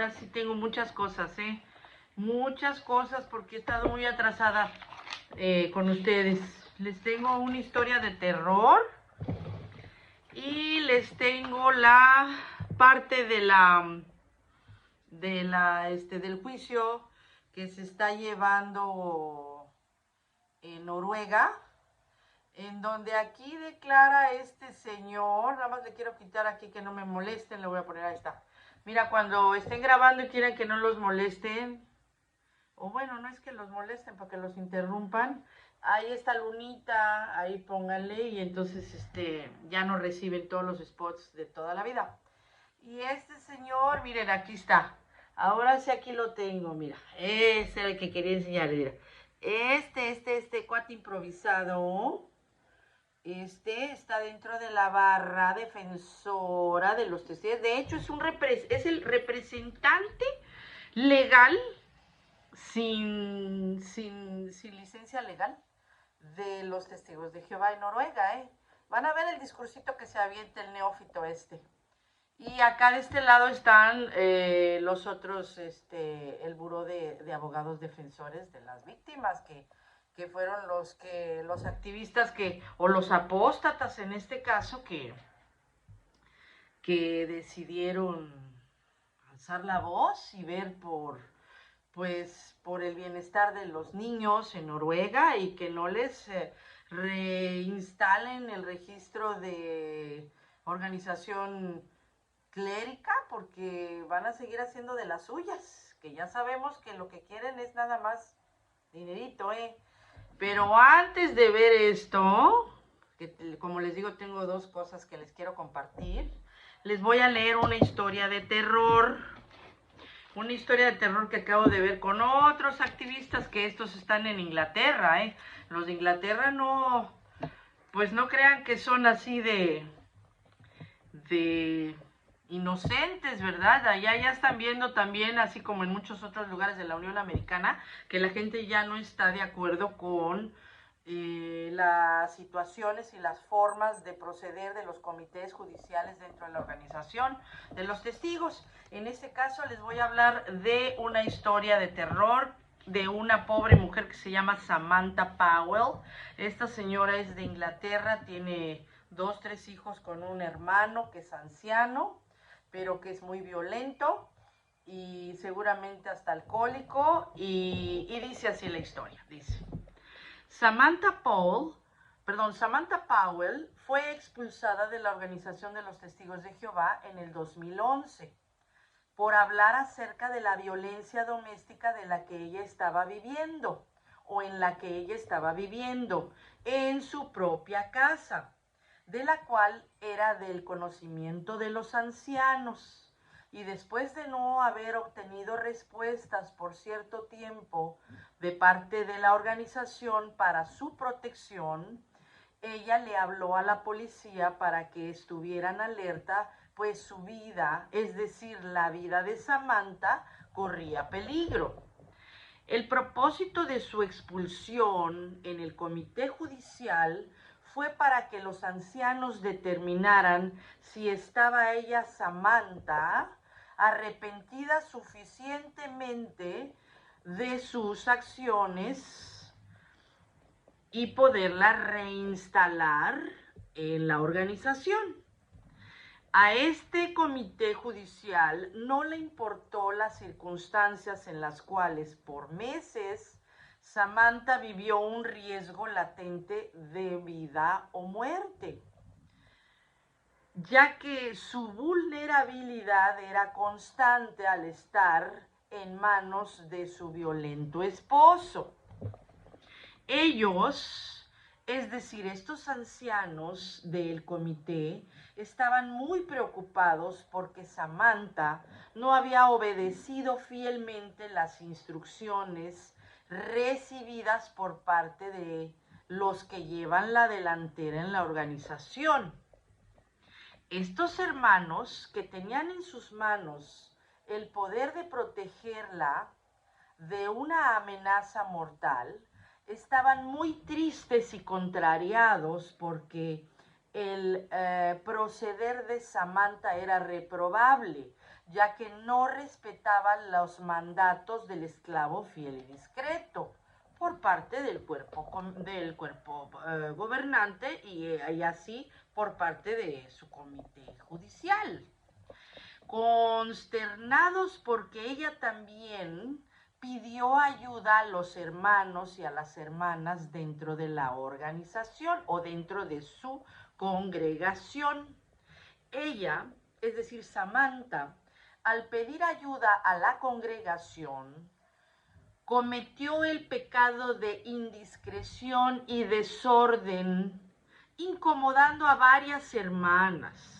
ahora sí tengo muchas cosas, muchas cosas porque he estado muy atrasada con ustedes. Les tengo una historia de terror y les tengo la parte del juicio que se está llevando en Noruega, en donde aquí declara este señor, nada más le quiero quitar aquí que no me molesten, le voy a poner, ahí está. Mira, cuando estén grabando y quieren que no los molesten, o bueno, no es que los molesten, para que los interrumpan, ahí está Lunita, ahí pónganle, y entonces ya no reciben todos los spots de toda la vida. Y este señor, miren, aquí está. Ahora sí aquí lo tengo, mira. Este era el que quería enseñarles, mira. Este cuate improvisado, está dentro de la barra defensora de los testigos. De hecho, es el representante legal, sin licencia legal, de los testigos de Jehová en Noruega, Van a ver el discursito que se avienta el neófito Y acá de este lado están los otros, el buró de abogados defensores de las víctimas, que fueron los activistas o los apóstatas en este caso, que decidieron alzar la voz y ver por el bienestar de los niños en Noruega y que no les reinstalen el registro de organización clérica, porque van a seguir haciendo de las suyas, que ya sabemos que lo que quieren es nada más dinerito, Pero antes de ver esto, que como les digo, tengo dos cosas que les quiero compartir. Les voy a leer una historia de terror. Una historia de terror que acabo de ver con otros activistas, que estos están en Inglaterra, Los de Inglaterra pues no crean que son así de inocentes, ¿verdad? Allá ya están viendo también, así como en muchos otros lugares de la Unión Americana, que la gente ya no está de acuerdo con las situaciones y las formas de proceder de los comités judiciales dentro de la organización de los testigos. En este caso les voy a hablar de una historia de terror de una pobre mujer que se llama Samantha Powell. Esta señora es de Inglaterra, tiene 2, 3 hijos con un hermano que es anciano, pero que es muy violento y seguramente hasta alcohólico, y dice así la historia, dice: Samantha Powell fue expulsada de la Organización de los Testigos de Jehová en el 2011 por hablar acerca de la violencia doméstica de la que ella estaba viviendo, o en la que ella estaba viviendo en su propia casa, de la cual era del conocimiento de los ancianos. Y después de no haber obtenido respuestas por cierto tiempo de parte de la organización para su protección, ella le habló a la policía para que estuvieran alerta, pues su vida, es decir, la vida de Samantha, corría peligro. El propósito de su expulsión en el comité judicial fue para que los ancianos determinaran si estaba ella, Samantha, arrepentida suficientemente de sus acciones y poderla reinstalar en la organización. A este comité judicial no le importó las circunstancias en las cuales por meses Samantha vivió un riesgo latente de vida o muerte, ya que su vulnerabilidad era constante al estar en manos de su violento esposo. Ellos, es decir, estos ancianos del comité, estaban muy preocupados porque Samantha no había obedecido fielmente las instrucciones recibidas por parte de los que llevan la delantera en la organización. Estos hermanos, que tenían en sus manos el poder de protegerla de una amenaza mortal, estaban muy tristes y contrariados porque el proceder de Samantha era reprobable, ya que no respetaba los mandatos del esclavo fiel y discreto por parte del cuerpo gobernante y así por parte de su comité judicial. Consternados porque ella también pidió ayuda a los hermanos y a las hermanas dentro de la organización o dentro de su congregación. Ella, es decir, Samantha, al pedir ayuda a la congregación, cometió el pecado de indiscreción y desorden, incomodando a varias hermanas.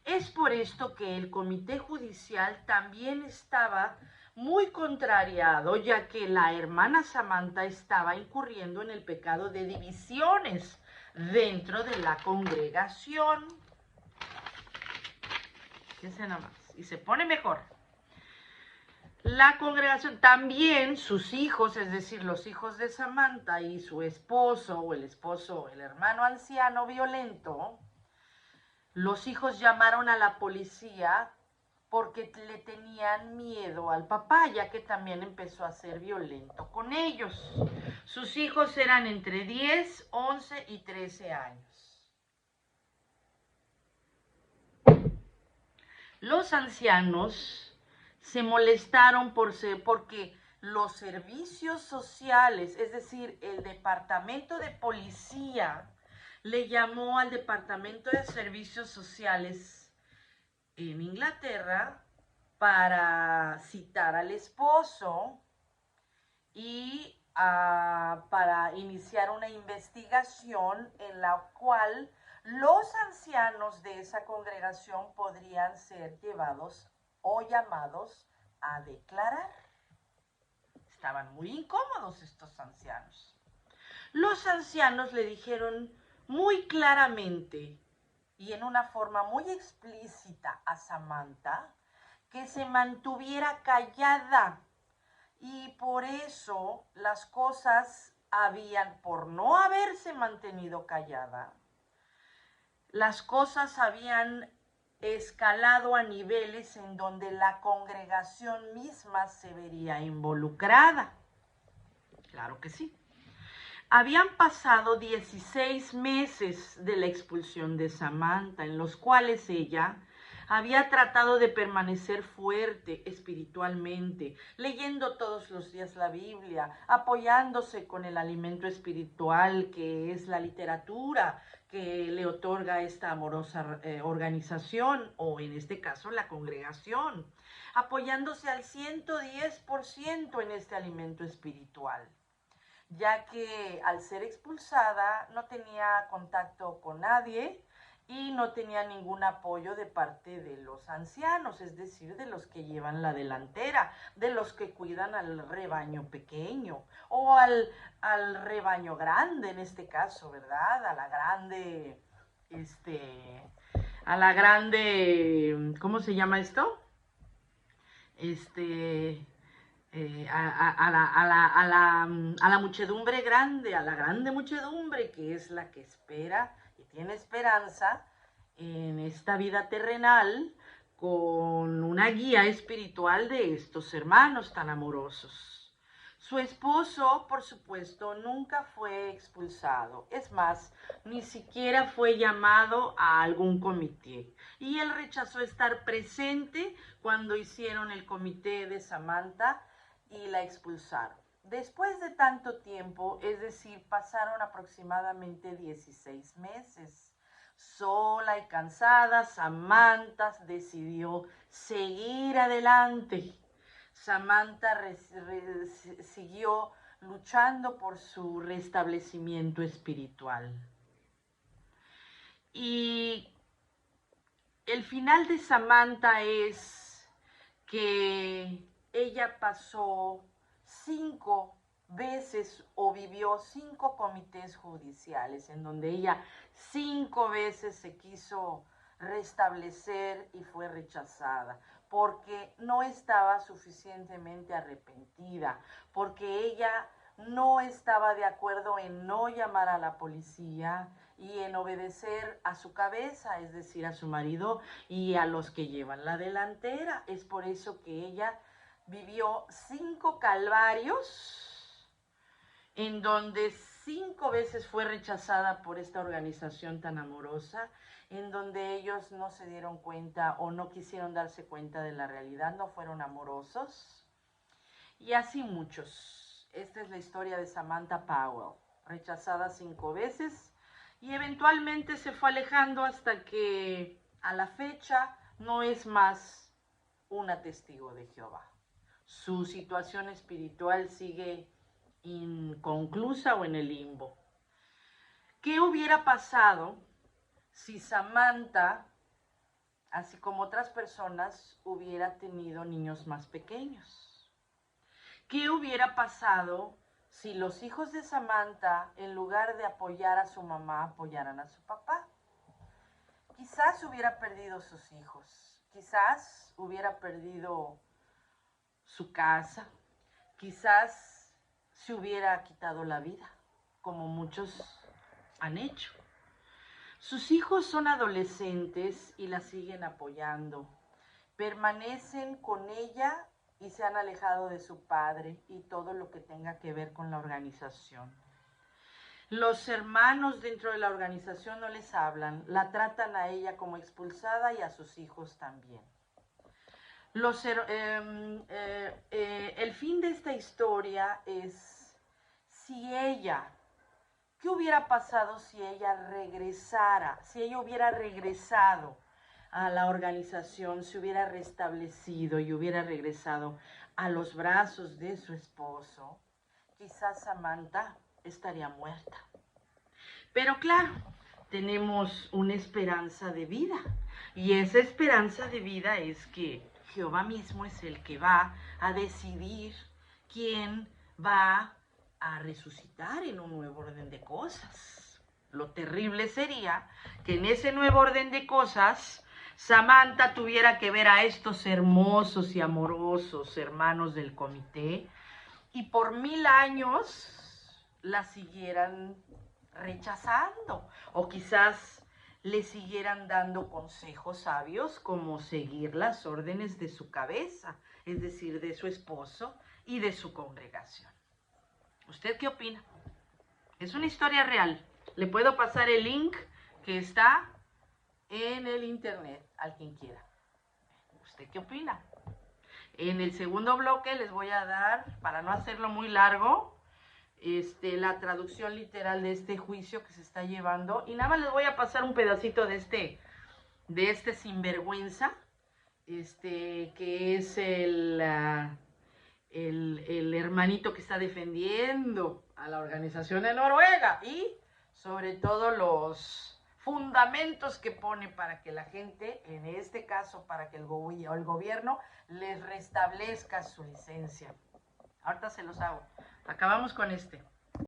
Es por esto que el comité judicial también estaba muy contrariado, ya que la hermana Samantha estaba incurriendo en el pecado de divisiones dentro de la congregación. Fíjense nada más, y se pone mejor. La congregación, también sus hijos, es decir, los hijos de Samantha y su esposo, o el hermano anciano violento, los hijos llamaron a la policía porque le tenían miedo al papá, ya que también empezó a ser violento con ellos. Sus hijos eran entre 10, 11 y 13 años. Los ancianos se molestaron porque los servicios sociales, es decir, el departamento de policía, le llamó al departamento de servicios sociales en Inglaterra para citar al esposo y para iniciar una investigación en la cual los ancianos de esa congregación podrían ser llevados o llamados a declarar. Estaban muy incómodos estos ancianos. Los ancianos le dijeron muy claramente y en una forma muy explícita a Samantha que se mantuviera callada. Y por eso las cosas por no haberse mantenido callada, las cosas habían escalado a niveles en donde la congregación misma se vería involucrada. Claro que sí. Habían pasado 16 meses de la expulsión de Samantha, en los cuales ella había tratado de permanecer fuerte espiritualmente, leyendo todos los días la Biblia, apoyándose con el alimento espiritual que es la literatura que le otorga esta amorosa organización, o en este caso la congregación, apoyándose al 110% en este alimento espiritual, ya que al ser expulsada no tenía contacto con nadie y no tenía ningún apoyo de parte de los ancianos, es decir, de los que llevan la delantera, de los que cuidan al rebaño pequeño o al rebaño grande en este caso, ¿verdad? A la grande, ¿cómo se llama esto? A la muchedumbre grande, a la grande muchedumbre, que es la que espera y tiene esperanza en esta vida terrenal con una guía espiritual de estos hermanos tan amorosos. Su esposo, por supuesto, nunca fue expulsado. Es más, ni siquiera fue llamado a algún comité. Y él rechazó estar presente cuando hicieron el comité de Samantha y la expulsaron. Después de tanto tiempo, es decir, pasaron aproximadamente 16 meses. Sola y cansada, Samantha decidió seguir adelante. Samantha siguió luchando por su restablecimiento espiritual. Y el final de Samantha es que ella pasó 5 veces o vivió 5 comités judiciales en donde ella 5 veces se quiso restablecer y fue rechazada porque no estaba suficientemente arrepentida, porque ella no estaba de acuerdo en no llamar a la policía y en obedecer a su cabeza, es decir, a su marido y a los que llevan la delantera. Es por eso que ella vivió 5 calvarios, en donde 5 veces fue rechazada por esta organización tan amorosa, en donde ellos no se dieron cuenta o no quisieron darse cuenta de la realidad, no fueron amorosos. Y así muchos. Esta es la historia de Samantha Powell, rechazada 5 veces y eventualmente se fue alejando hasta que a la fecha no es más una testigo de Jehová. Su situación espiritual sigue inconclusa o en el limbo. ¿Qué hubiera pasado si Samantha, así como otras personas, hubiera tenido niños más pequeños? ¿Qué hubiera pasado si los hijos de Samantha, en lugar de apoyar a su mamá, apoyaran a su papá? Quizás hubiera perdido sus hijos, quizás hubiera perdido su casa, quizás se hubiera quitado la vida, como muchos han hecho. Sus hijos son adolescentes y la siguen apoyando. Permanecen con ella y se han alejado de su padre y todo lo que tenga que ver con la organización. Los hermanos dentro de la organización no les hablan, la tratan a ella como expulsada y a sus hijos también. El fin de esta historia es ¿qué hubiera pasado si ella regresara, si ella hubiera regresado a la organización, se hubiera restablecido y hubiera regresado a los brazos de su esposo? Quizás Samantha estaría muerta. Pero claro, tenemos una esperanza de vida, y esa esperanza de vida es que Jehová mismo es el que va a decidir quién va a resucitar en un nuevo orden de cosas. Lo terrible sería que en ese nuevo orden de cosas Samantha tuviera que ver a estos hermosos y amorosos hermanos del comité y por 1000 años la siguieran rechazando, o quizás le siguieran dando consejos sabios como seguir las órdenes de su cabeza, es decir, de su esposo y de su congregación. ¿Usted qué opina? Es una historia real. Le puedo pasar el link que está en el internet al quien quiera. ¿Usted qué opina? En el segundo bloque les voy a dar, para no hacerlo muy largo, la traducción literal de este juicio que se está llevando. Y nada más les voy a pasar un pedacito de este sinvergüenza, que es el hermanito que está defendiendo a la organización de Noruega y sobre todo los fundamentos que pone para que la gente, en este caso para que el gobierno les restablezca su licencia. Ahorita se los hago. Acabamos con este.